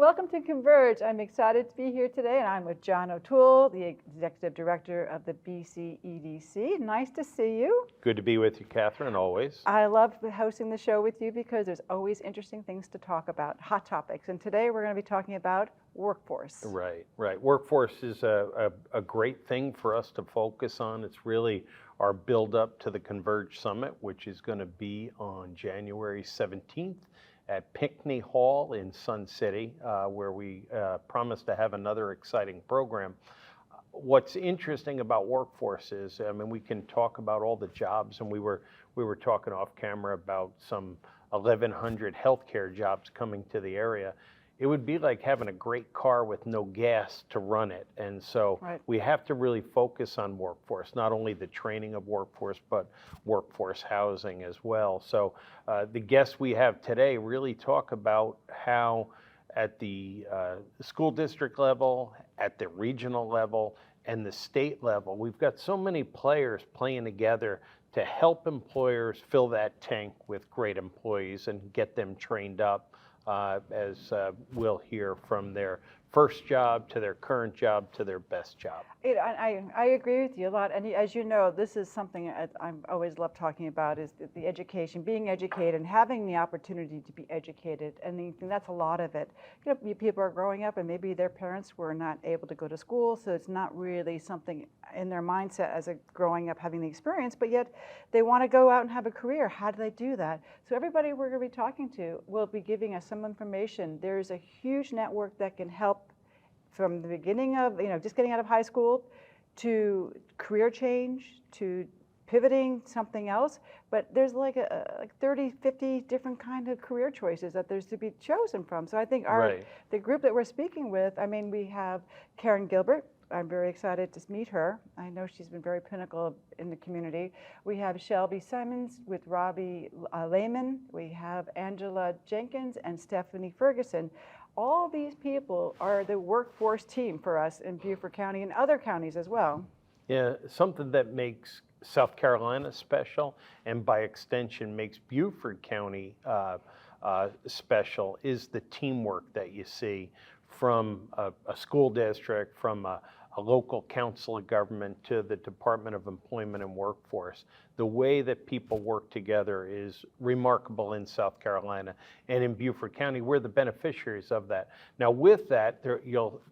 welcome to Converge. I'm excited to be here today, and I'm with JOToole, the Executive Director of the BC EDC. Nice to see you. Good to be with you, Kathryn, always. I love hosting the show with you because there's always interesting things to talk about, hot topics. And today we're going to be talking about workforce. Right. Workforce is a great thing for us to focus on. It's really our build up to the Converge Summit, which is going to be on January 17th. At Pinckney Hall in Sun City, where we promise to have another exciting program. What's interesting about workforce is, I mean, we can talk about all the jobs, and we were talking off camera about some 1,100 healthcare jobs coming to the area. It would be like having a great car with no gas to run it. And so we have to really focus on workforce, not only the training of workforce, but workforce housing as well. So the guests we have today really talk about how at the school district level, at the regional level, and the state level, we've got so many players playing together to help employers fill that tank with great employees and get them trained up. As we'll hear from their first job to their current job to their best job. I agree with you a lot, and as you know, this is something I always love talking about, is the education, being educated and having the opportunity to be educated, and that's a lot of it. You know, people are growing up and maybe their parents were not able to go to school, so it's not really something in their mindset as a growing up having the experience, but yet they want to go out and have a career. How do they do that? So everybody we're going to be talking to will be giving us some information. There's a huge network that can help from the beginning of, just getting out of high school to career change, to pivoting something else. But there's like 30, 50 different kind of career choices that there's to be chosen from. So I think the group that we're speaking with, I mean, we have Karen Gilbert. I'm very excited to meet her. I know she's been very pinnacle in the community. We have Shelby Simons with Robbie Lehman. We have Angela Jenkins and Stephanie Ferguson. All these people are the workforce team for us in Beaufort County and other counties as well. Yeah, something that makes South Carolina special, and by extension makes Beaufort County special, is the teamwork that you see from a school district, from a local council of government to the Department of Employment and Workforce. The way that people work together is remarkable in South Carolina, and in Beaufort County, we're the beneficiaries of that. Now with that,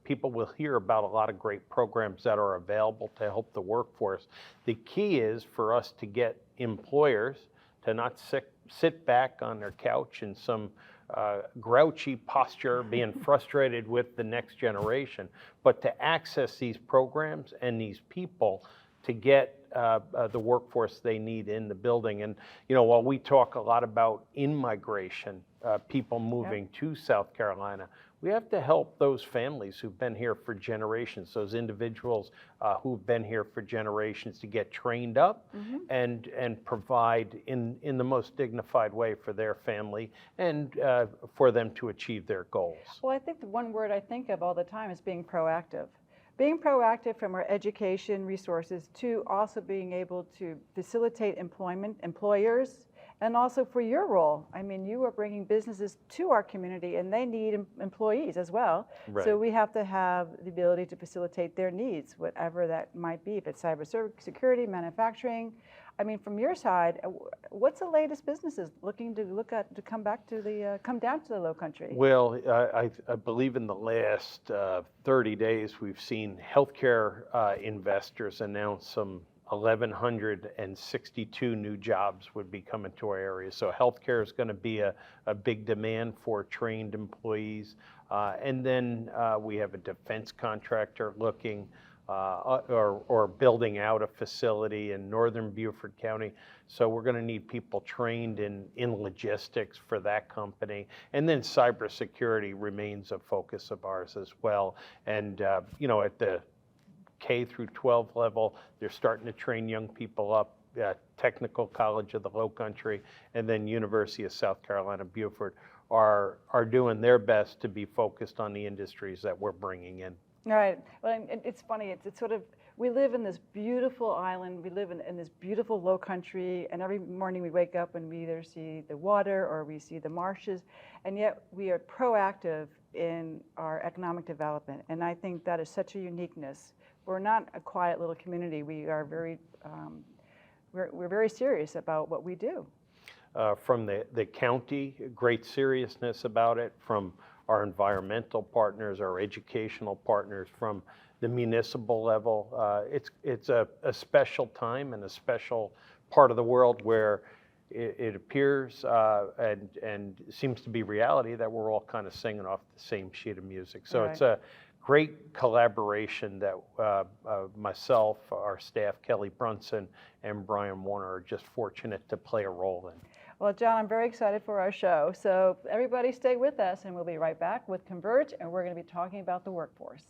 people will hear about a lot of great programs that are available to help the workforce. The key is for us to get employers to not sit back on their couch in some grouchy posture, being frustrated with the next generation, but to access these programs and these people to get the workforce they need in the building. And while we talk a lot about in-migration, people moving to South Carolina, we have to help those families who've been here for generations, those individuals who've been here for generations, to get trained up and provide in the most dignified way for their family and for them to achieve their goals. Well, I think the one word I think of all the time is being proactive. Being proactive from our education resources to also being able to facilitate employment, employers, and also for your role. I mean, you are bringing businesses to our community and they need employees as well. Right. So we have to have the ability to facilitate their needs, whatever that might be, if it's cybersecurity, manufacturing. I mean, from your side, what's the latest businesses looking to come down to the Lowcountry? Well, I believe in the last 30 days, we've seen healthcare investors announce some 1,162 new jobs would be coming to our area. So healthcare is going to be a big demand for trained employees. And then we have a defense contractor looking or building out a facility in northern Beaufort County. So we're going to need people trained in logistics for that company. And then cybersecurity remains a focus of ours as well. And at the K through 12 level, they're starting to train young people up at Technical College of the Lowcountry, and then University of South Carolina, Beaufort are doing their best to be focused on the industries that we're bringing in. Right. Well, it's funny. It's sort of we live in this beautiful island, we live in this beautiful low country, and every morning we wake up and we either see the water or we see the marshes, and yet we are proactive in our economic development, and I think that is such a uniqueness. We're not a quiet little community. We are very, we're very serious about what we do. From the county, great seriousness about it, from our environmental partners, our educational partners, from the municipal level. It's a special time and a special part of the world where it appears and seems to be reality that we're all kind of singing off the same sheet of music. So Right. it's a great collaboration that myself, our staff, Kelly Brunson and Brian Warner, are just fortunate to play a role in. Well, John, I'm very excited for our show. So everybody stay with us and we'll be right back with Converge, and we're going to be talking about the workforce.